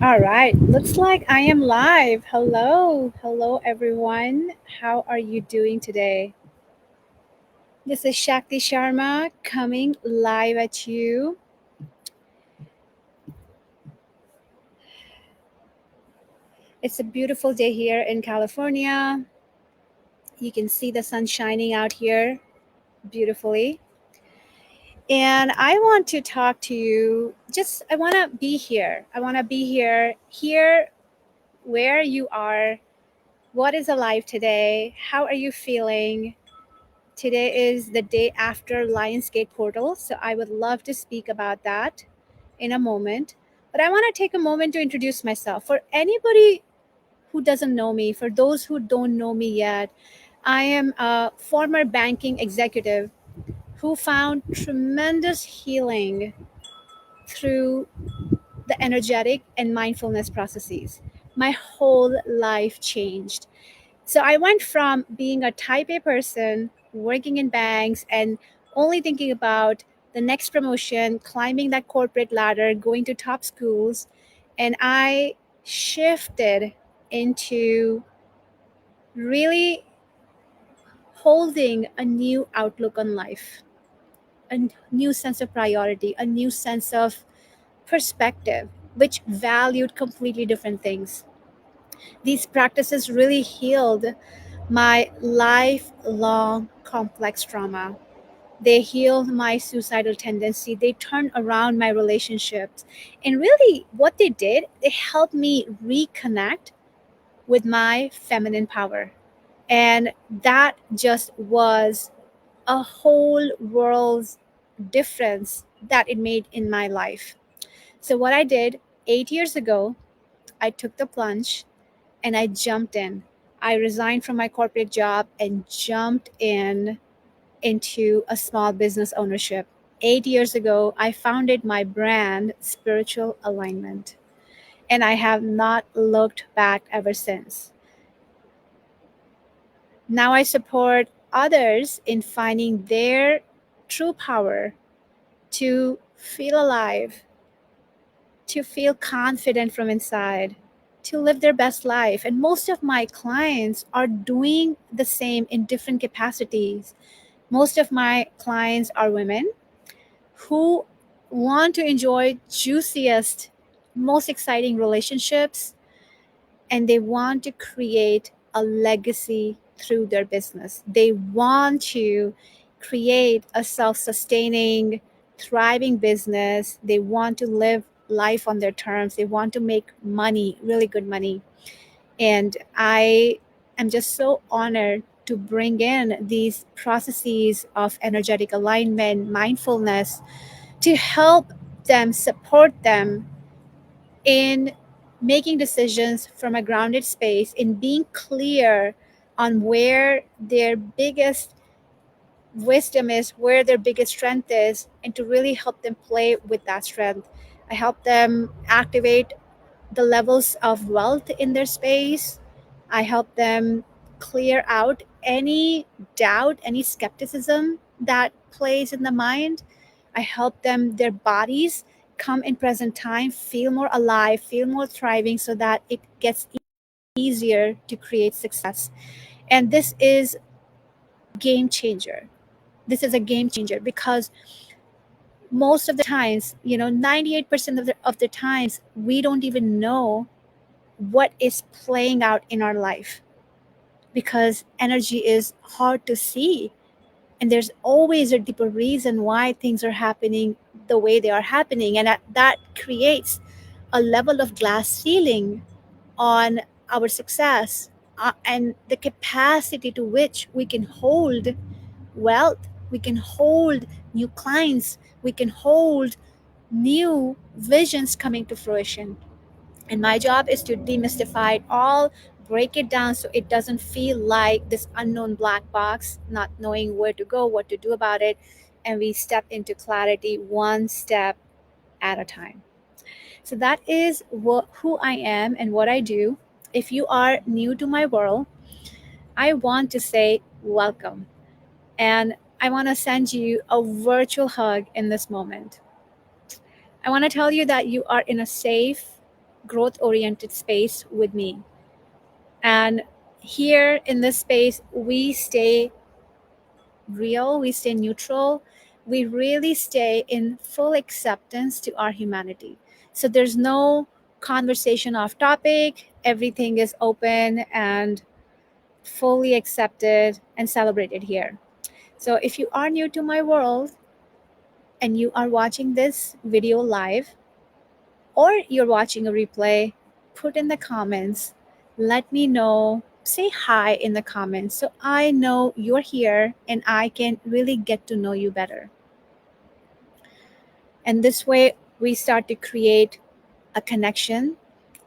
All right, looks like I am live. Hello everyone. How are you doing today? This is Shakti Sharma coming live at you. It's a beautiful day here in California. You can see the sun shining out here beautifully. And I want to talk to you. I want to be here. I want to be here where you are. What is alive today? How are you feeling? Today is the day after Lionsgate Portal, so I would love to speak about that in a moment. But I want to take a moment to introduce myself. For anybody who doesn't know me, for those who don't know me yet, I am a former banking executive who found tremendous healing through the energetic and mindfulness processes. My whole life changed. So I went from being a type A person, working in banks, and only thinking about the next promotion, climbing that corporate ladder, going to top schools, and I shifted into really holding a new outlook on life, a new sense of priority, a new sense of perspective, which valued completely different things. These practices really healed my lifelong complex trauma. They healed my suicidal tendency. They turned around my relationships. And really, what they did, they helped me reconnect with my feminine power. And that just was a whole world's difference that it made in my life. So, what I did 8 years ago, I took the plunge and I jumped in. I resigned from my corporate job and jumped in into a small business ownership. 8 years ago, I founded my brand, Spiritual Alignment, and I have not looked back ever since. Now I support others in finding their true power to feel alive, to feel confident from inside, to live their best life. And most of my clients are doing the same in different capacities. Most of my clients are women who want to enjoy juiciest, most exciting relationships, and they want to create a legacy through their business. They want to create a self-sustaining, thriving business. They want to live life on their terms. They want to make money, really good money. And I am just so honored to bring in these processes of energetic alignment, mindfulness, to help them, support them in making decisions from a grounded space, in being clear on where their biggest wisdom is, where their biggest strength is, and to really help them play with that strength. I help them activate the levels of wealth in their space. I help them clear out any doubt, any skepticism that plays in the mind. I help them, their bodies come in present time, feel more alive, feel more thriving so that it gets easier to create success. And this is game changer. This is a game changer because most of the times, 98% of the times, we don't even know what is playing out in our life because energy is hard to see, and there's always a deeper reason why things are happening the way they are happening, and that creates a level of glass ceiling on our success, and the capacity to which we can hold wealth, we can hold new clients, we can hold new visions coming to fruition. And my job is to demystify it all, break it down so it doesn't feel like this unknown black box, not knowing where to go, what to do about it. And we step into clarity one step at a time. So that is who I am and what I do. If you are new to my world, I want to say welcome. And I want to send you a virtual hug in this moment. I want to tell you that you are in a safe, growth oriented space with me. And here in this space, we stay real, we stay neutral, we really stay in full acceptance to our humanity. So there's no conversation off topic, everything is open and fully accepted and celebrated here. So if you are new to my world and you are watching this video live, or you're watching a replay, put in the comments. Let me know. Say hi in the comments so I know you're here and I can really get to know you better. And this way, we start to create a connection.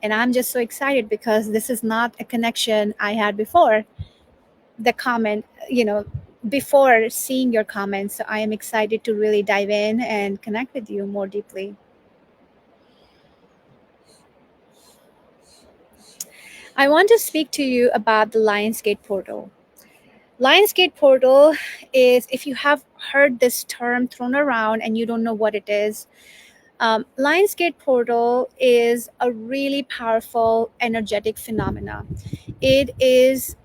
And I'm just so excited because this is not a connection I had before the comment, before seeing your comments. So I am excited to really dive in and connect with you more deeply. I want to speak to you about the Lionsgate portal. Lionsgate portal is, if you have heard this term thrown around and you don't know what it is, Lionsgate portal is a really powerful energetic phenomena. It is,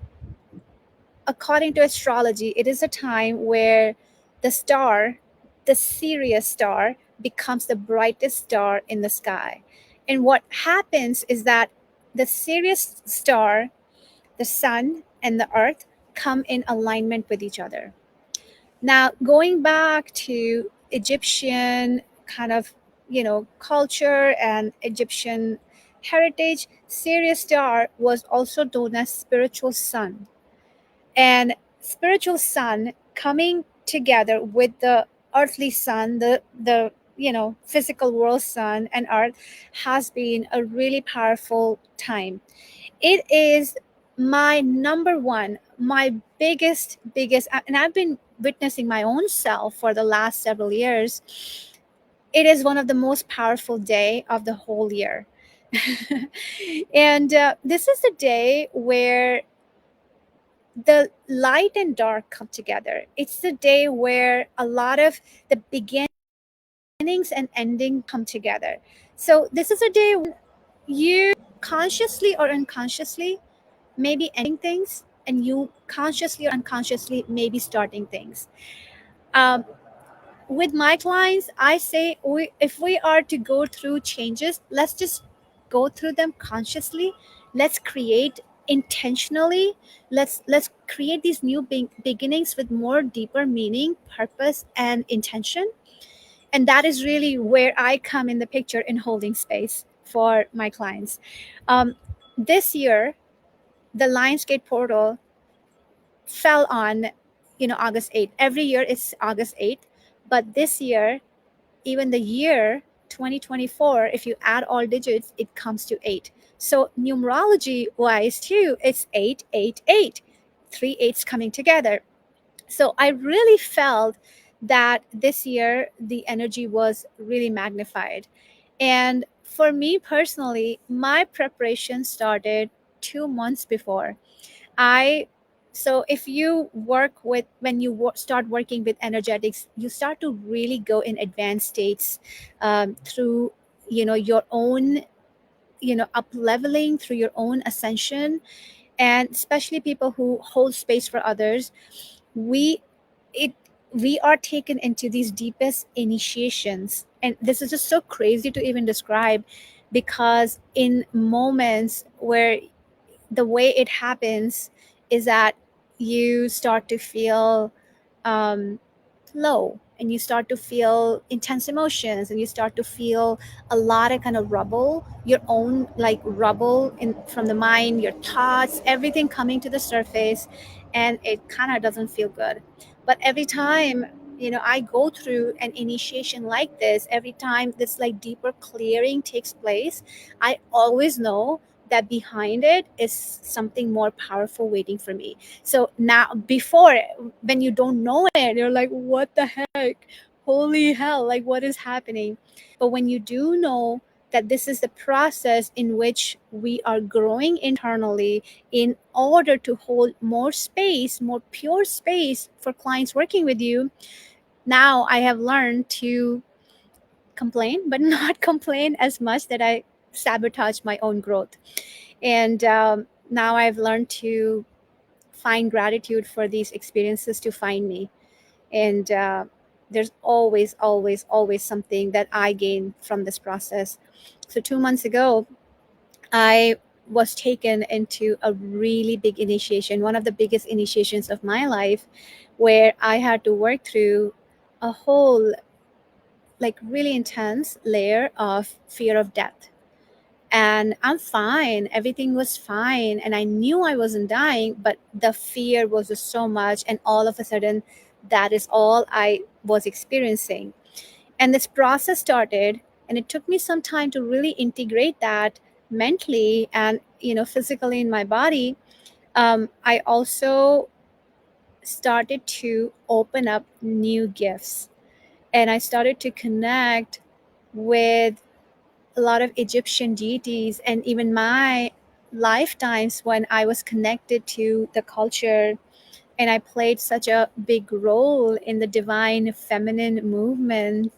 according to astrology, it is a time where the star, the Sirius star, becomes the brightest star in the sky. And what happens is that the Sirius star, the sun and the earth, come in alignment with each other. Now, going back to Egyptian kind of, culture and Egyptian heritage, Sirius star was also known as spiritual sun. And spiritual sun coming together with the earthly sun, the physical world sun and earth, has been a really powerful time. It is my number one, my biggest, and I've been witnessing my own self for the last several years. It is one of the most powerful day of the whole year. And this is the day where the light and dark come together. It's the day where a lot of the beginnings and ending come together. So this is a day when you consciously or unconsciously maybe ending things, and you consciously or unconsciously maybe starting things. Um, with my clients, I say, if we are to go through changes, let's just go through them consciously. Let's create intentionally. Let's create these new beginnings with more deeper meaning, purpose, and intention. And that is really where I come in the picture in holding space for my clients. This year, the Lionsgate portal fell on August 8th. Every year it's August 8th, but this year, even the year 2024, if you add all digits, it comes to 8. So numerology wise too, it's 888, three eights coming together. So I really felt that this year the energy was really magnified. And for me personally, my preparation started 2 months before. I So if you work with, when you start working with energetics, you start to really go in advanced states, through your own up leveling, through your own ascension. And especially people who hold space for others, we it we are taken into these deepest initiations, and this is just so crazy to even describe, because in moments where the way it happens is that you start to feel um, low, and you start to feel intense emotions, and you start to feel a lot of kind of rubble, your own like rubble in from the mind, your thoughts, everything coming to the surface, and it kind of doesn't feel good. But every time I go through an initiation like this, every time this like deeper clearing takes place, I always know that behind it is something more powerful waiting for me. So now, before, when you don't know it, you're like, what the heck? Holy hell, like what is happening? But when you do know that this is the process in which we are growing internally in order to hold more space, more pure space for clients working with you, now I have learned to complain, but not complain as much that I sabotage my own growth. And now I've learned to find gratitude for these experiences to find me. And there's always, always, always something that I gain from this process. So 2 months ago, I was taken into a really big initiation, one of the biggest initiations of my life, where I had to work through a whole, like, really intense layer of fear of death. And I'm fine. Everything was fine. And I knew I wasn't dying, but the fear was just so much. And all of a sudden, that is all I was experiencing. And this process started, and it took me some time to really integrate that mentally and, physically in my body. I also started to open up new gifts, and I started to connect with a lot of Egyptian deities, and even my lifetimes when I was connected to the culture, and I played such a big role in the divine feminine movement,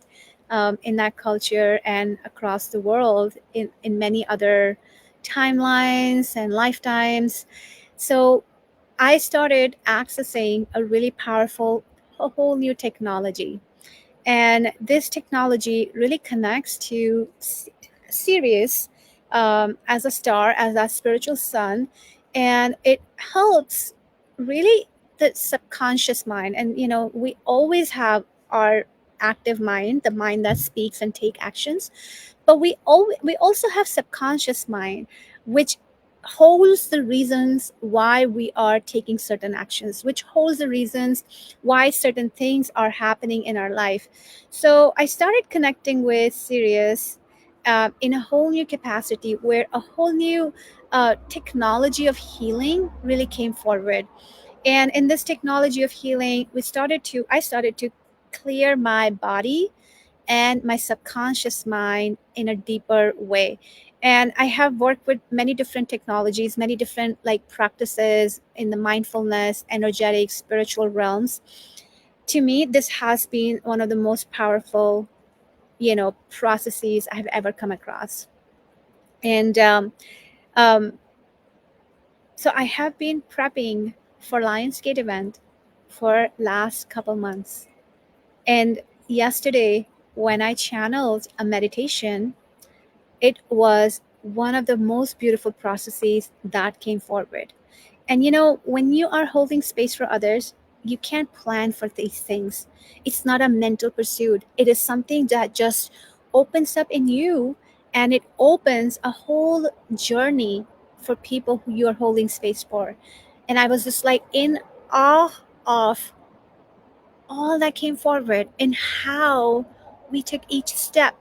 in that culture and across the world in many other timelines and lifetimes. So I started accessing a really powerful, a whole new technology. And this technology really connects to Sirius, as a star, as a spiritual sun, and it helps really the subconscious mind. And we always have our active mind, the mind that speaks and take actions, but we also have subconscious mind, which holds the reasons why we are taking certain actions, which holds the reasons why certain things are happening in our life. So I started connecting with Sirius, in a whole new capacity, where a whole new technology of healing really came forward. And in this technology of healing, I started to clear my body and my subconscious mind in a deeper way. And I have worked with many different technologies, many different like practices in the mindfulness, energetic, spiritual realms. To me, this has been one of the most powerful, processes I've ever come across. And um, so I have been prepping for Lionsgate event for last couple months. And yesterday, when I channeled a meditation, it was one of the most beautiful processes that came forward. And when you are holding space for others, you can't plan for these things. It's not a mental pursuit, it is something that just opens up in you, and it opens a whole journey for people who you're holding space for. And I was just like in awe of all that came forward and how we took each step,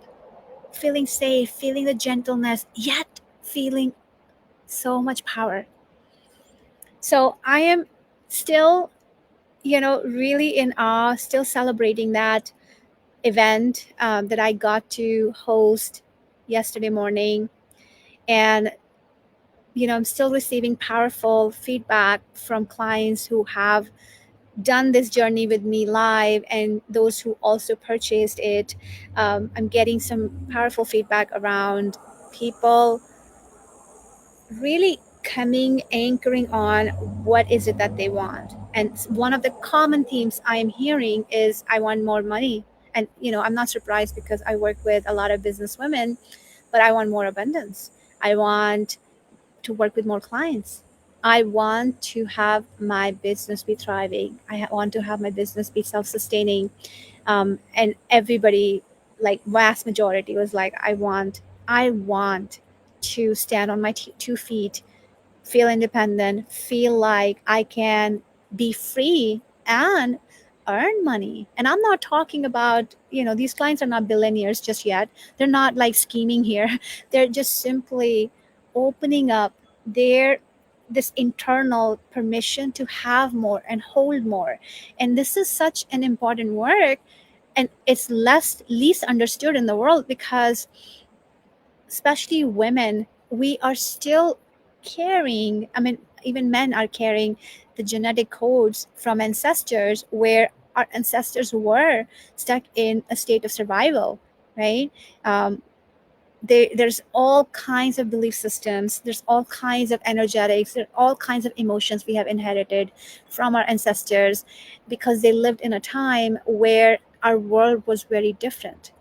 feeling safe, feeling the gentleness, yet feeling so much power. So I am still, really in awe, still celebrating that event, that I got to host yesterday morning. And, I'm still receiving powerful feedback from clients who have done this journey with me live, and those who also purchased it. I'm getting some powerful feedback around people really coming, anchoring on what is it that they want. And one of the common themes I am hearing is, I want more money. And, I'm not surprised because I work with a lot of business women, but I want more abundance. I want to work with more clients. I want to have my business be thriving. Want to have my business be self-sustaining. And everybody, like vast majority, was like, I want to stand on my 2 feet, feel independent, feel like I can be free and earn money. And I'm not talking about, these clients are not billionaires just yet. They're not like scheming here. They're just simply opening up their this internal permission to have more and hold more. And this is such an important work, and it's least understood in the world, because especially women, we are still carrying, I mean, even men are carrying the genetic codes from ancestors, where our ancestors were stuck in a state of survival, right? um, there's all kinds of belief systems, there's all kinds of energetics, there's all kinds of emotions we have inherited from our ancestors, because they lived in a time where our world was very different.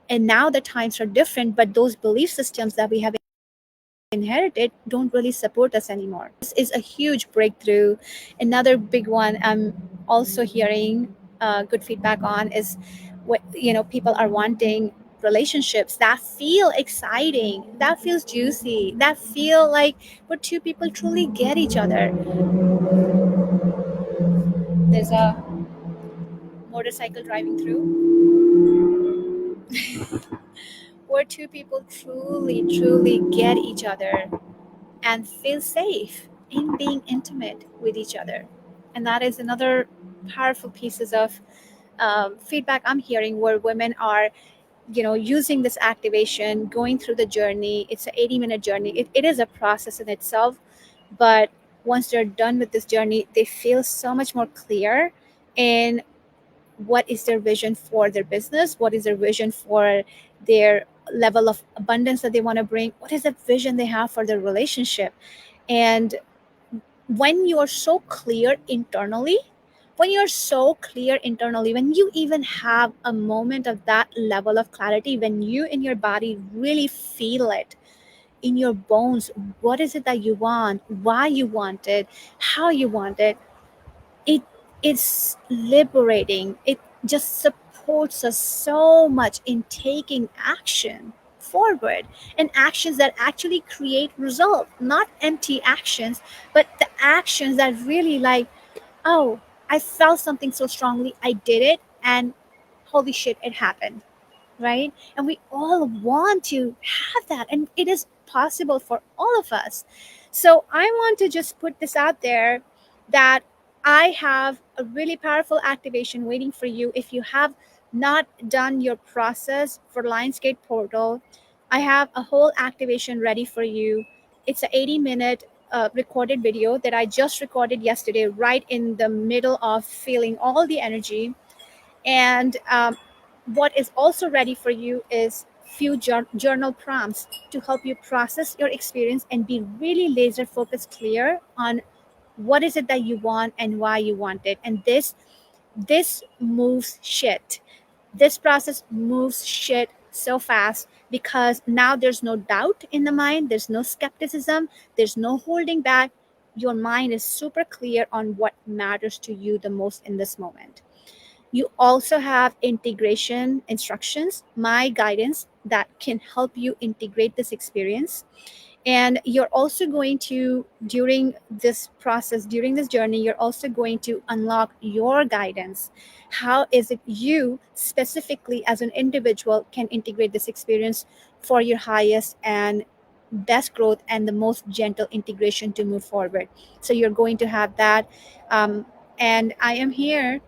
And now the times are different, but those belief systems that we have inherited don't really support us anymore. This is a huge breakthrough. Another big one I'm also hearing good feedback on is what, people are wanting relationships that feel exciting, that feels juicy, that feel like where two people truly get each other. There's a motorcycle driving through, where two people truly get each other and feel safe in being intimate with each other. And that is another powerful pieces of feedback I'm hearing, where women are, using this activation, going through the journey. It's an 80-minute journey. It is a process in itself, but once they're done with this journey, they feel so much more clear in what is their vision for their business, what is their vision for their level of abundance that they want to bring, what is the vision they have for their relationship. And when you're so clear internally, when you even have a moment of that level of clarity, when you in your body really feel it in your bones, what is it that you want, why you want it, how you want it, it is liberating. It just supports us so much in taking action forward, and actions that actually create result, not empty actions, but the actions that really, like, oh, I felt something so strongly, I did it, and holy shit, it happened, right? And we all want to have that, and it is possible for all of us. So I want to just put this out there that I have a really powerful activation waiting for you. If you have not done your process for Lionsgate Portal, I have a whole activation ready for you. It's an 80-minute recorded video that I just recorded yesterday, right in the middle of feeling all the energy. And what is also ready for you is few journal prompts to help you process your experience and be really laser focused, clear on what is it that you want and why you want it. And this moves shit. This process moves shit so fast, because now there's no doubt in the mind, there's no skepticism, there's no holding back. Your mind is super clear on what matters to you the most in this moment. You also have integration instructions, my guidance that can help you integrate this experience. And you're also going to, during this process, during this journey, you're also going to unlock your guidance. How is it you specifically as an individual can integrate this experience for your highest and best growth and the most gentle integration to move forward? So you're going to have that. And I am here,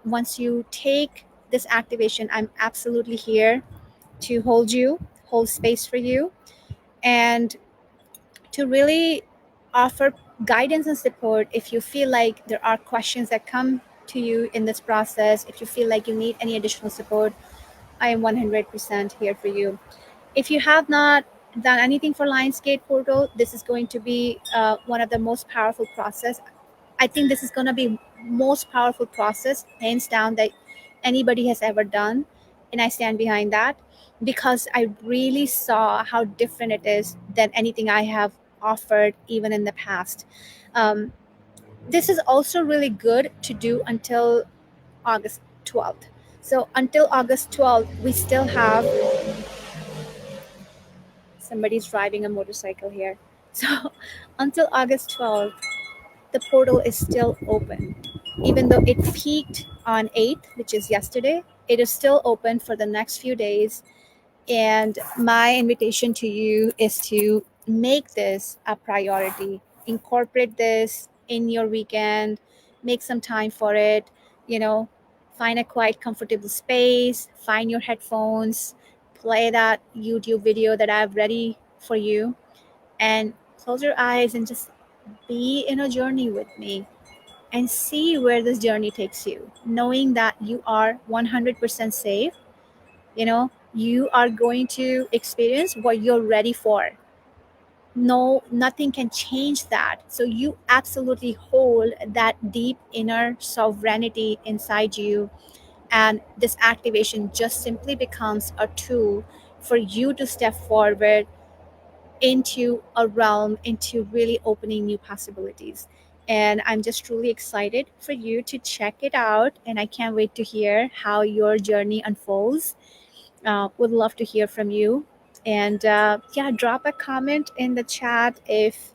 once you take this activation, I'm absolutely here to hold you, hold space for you, and to really offer guidance and support if you feel like there are questions that come to you in this process. If you feel like you need any additional support, I am 100% here for you. If you have not done anything for Lionsgate Portal, this is going to be one of the most powerful process. I think this is going to be most powerful process, hands down, that anybody has ever done. And I stand behind that, because I really saw how different it is than anything I have offered even in the past. Um, this is also really good to do until August 12th. So until August 12th, we still have, somebody's driving a motorcycle here. So until August 12th, the portal is still open. Even though it peaked on 8th, which is yesterday, it is still open for the next few days. And my invitation to you is to make this a priority. Incorporate this in your weekend, make some time for it, you know, find a quiet, comfortable space, find your headphones, play that YouTube video that I have ready for you, and close your eyes and just be in a journey with me and see where this journey takes you, knowing that you are 100% safe. You know, You are going to experience what you're ready for. No, nothing can change that. So you absolutely hold that deep inner sovereignty inside you, and this activation just simply becomes a tool for you to step forward into a realm, into really opening new possibilities. And I'm just truly excited for you to check it out, and I can't wait to hear how your journey unfolds. Would love to hear from you. And yeah, drop a comment in the chat if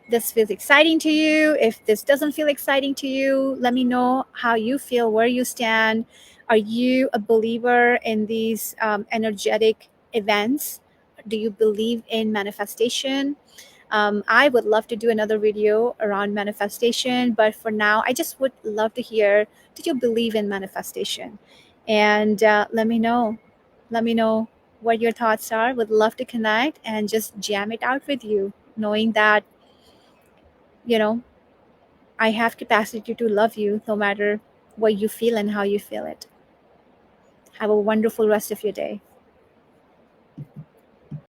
this feels exciting to you. If this doesn't feel exciting to you, let me know how you feel, where you stand. Are you a believer in these energetic events? Do you believe in manifestation? I would love to do another video around manifestation, but for now, I just would love to hear, do you believe in manifestation? And let me know. Let me know what your thoughts are. Would love to connect and just jam it out with you, knowing that, you know, I have capacity to love you no matter what you feel and how you feel it. Have a wonderful rest of your day.